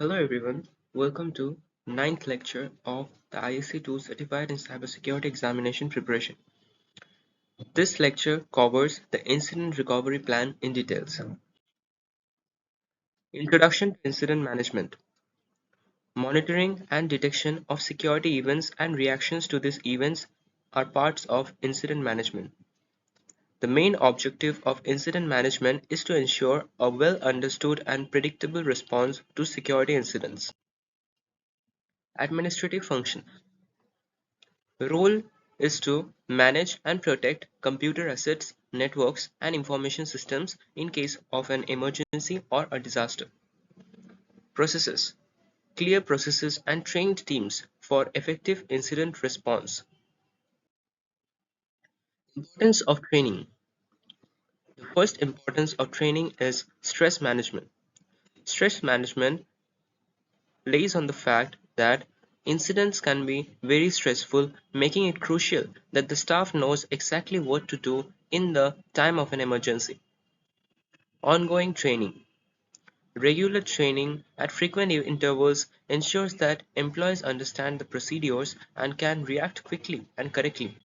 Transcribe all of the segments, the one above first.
Hello everyone, welcome to ninth lecture of the ISC2 Certified in Cybersecurity Examination Preparation. This lecture covers the Incident Recovery Plan in details. Introduction to Incident Management. Monitoring and detection of security events and reactions to these events are parts of incident management. The main objective of incident management is to ensure a well understood and predictable response to security incidents. Administrative function. The role is to manage and protect computer assets, networks, and information systems in case of an emergency or a disaster. Processes. Clear processes and trained teams for effective incident response. Importance of training. The first importance of training is stress management. Stress management lays on the fact that incidents can be very stressful, making it crucial that the staff knows exactly what to do in the time of an emergency. Ongoing training. Regular training at frequent intervals ensures that employees understand the procedures and can react quickly and correctly.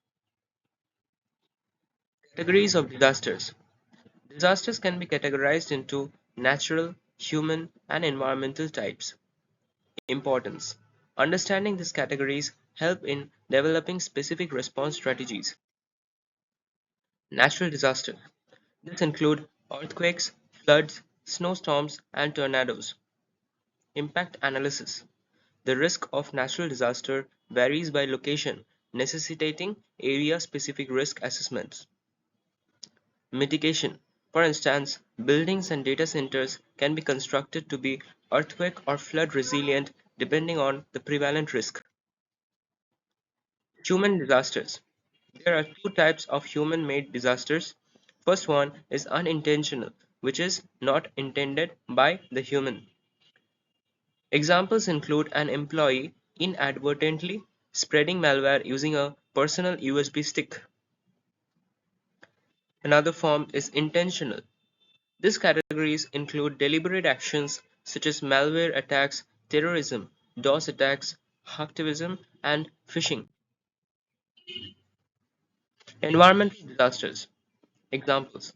Categories of disasters. Disasters can be categorized into natural, human, and environmental types. Importance. Understanding these categories help in developing specific response strategies. Natural disasters. This include earthquakes, floods, snowstorms, and tornadoes. Impact analysis. The risk of natural disaster varies by location, necessitating area-specific risk assessments. Mitigation. For instance, buildings and data centers can be constructed to be earthquake or flood resilient depending on the prevalent risk. Human disasters. There are two types of human-made disasters. First one is unintentional, which is not intended by the human. Examples include an employee inadvertently spreading malware using a personal USB stick. Another form is intentional. These categories include deliberate actions such as malware attacks, terrorism, DOS attacks, hacktivism, and phishing. Environmental disasters. Examples.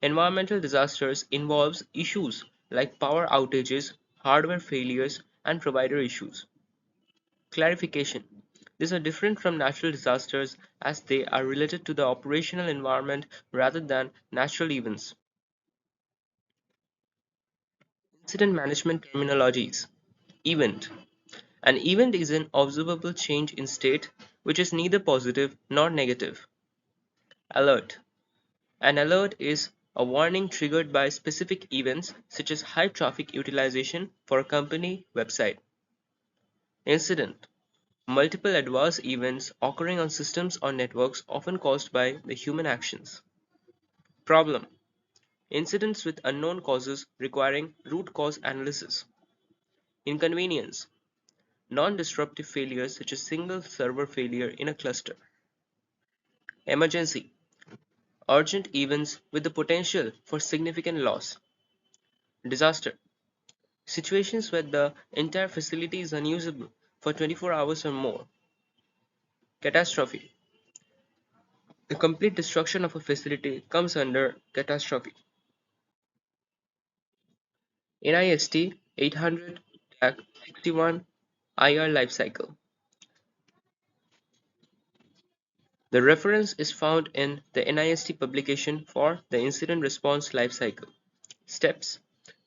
Environmental disasters involves issues like power outages, hardware failures, and provider issues. Clarification. These are different from natural disasters as they are related to the operational environment rather than natural events. Incident management terminologies. Event. An event is an observable change in state which is neither positive nor negative. Alert. An alert is a warning triggered by specific events such as high traffic utilization for a company website. Incident. Multiple adverse events occurring on systems or networks often caused by the human actions. Problem. Incidents with unknown causes requiring root cause analysis. Inconvenience. Non-disruptive failures such as single server failure in a cluster. Emergency. Urgent events with the potential for significant loss. Disaster. Situations where the entire facility is unusable for 24 hours or more. Catastrophe. The complete destruction of a facility comes under catastrophe. NIST 800-61 IR lifecycle. The reference is found in the NIST publication for the incident response lifecycle. Steps.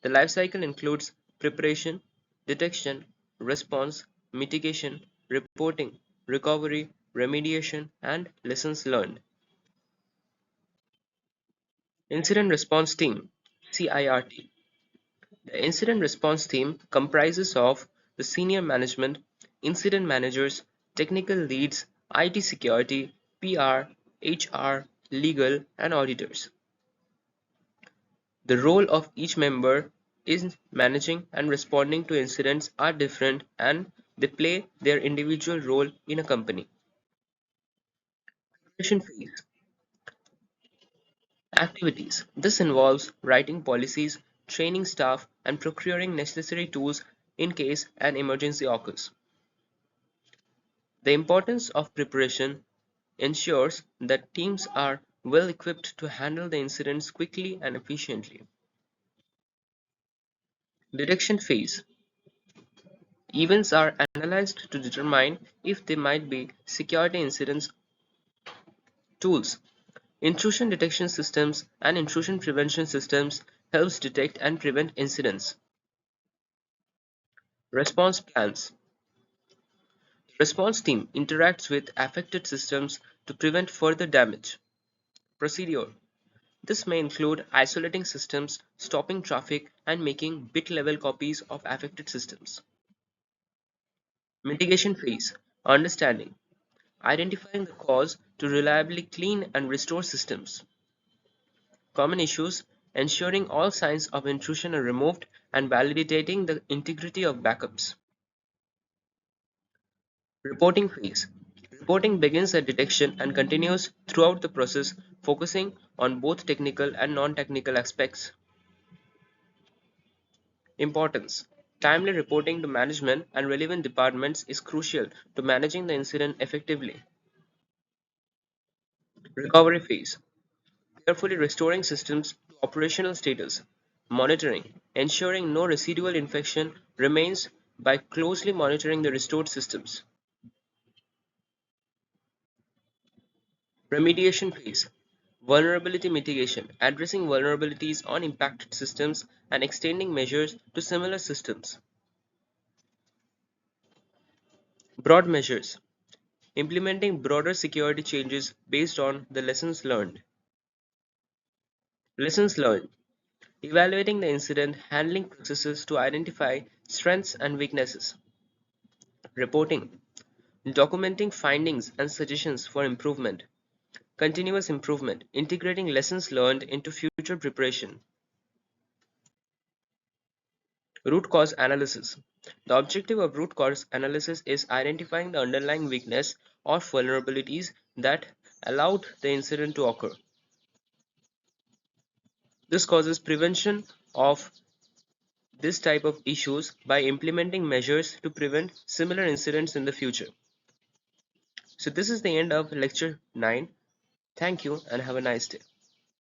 The lifecycle includes preparation, detection, response, mitigation, reporting, recovery, remediation, and lessons learned. Incident Response Team (CIRT). The incident response team comprises of the senior management, incident managers, technical leads, IT security, PR, HR, legal, and auditors. The role of each member in managing and responding to incidents are different and they play their individual role in a company. Preparation phase. Activities. This involves writing policies, training staff, and procuring necessary tools in case an emergency occurs. The importance of preparation ensures that teams are well equipped to handle the incidents quickly and efficiently. Detection phase. Events are analyzed to determine if there might be security incidents. Tools. Intrusion detection systems and intrusion prevention systems helps detect and prevent incidents. Response plans. The response team interacts with affected systems to prevent further damage. Procedure. This may include isolating systems, stopping traffic, and making bit-level copies of affected systems. Mitigation phase. Understanding. Identifying the cause to reliably clean and restore systems. Common issues. Ensuring all signs of intrusion are removed and validating the integrity of backups. Reporting phase. Reporting begins at detection and continues throughout the process, focusing on both technical and non-technical aspects. Importance. Timely reporting to management and relevant departments is crucial to managing the incident effectively. Recovery phase. Carefully restoring systems to operational status. Monitoring. Ensuring no residual infection remains by closely monitoring the restored systems. Remediation phase. Vulnerability mitigation. Addressing vulnerabilities on impacted systems and extending measures to similar systems. Broad measures. Implementing broader security changes based on the lessons learned. Lessons learned. Evaluating the incident handling processes to identify strengths and weaknesses. Reporting. Documenting findings and suggestions for improvement. Continuous improvement. Integrating lessons learned into future preparation. Root cause analysis. The objective of root cause analysis is identifying the underlying weakness or vulnerabilities that allowed the incident to occur. This causes prevention of this type of issues by implementing measures to prevent similar incidents in the future. So this is the end of lecture 9. Thank you and have a nice day.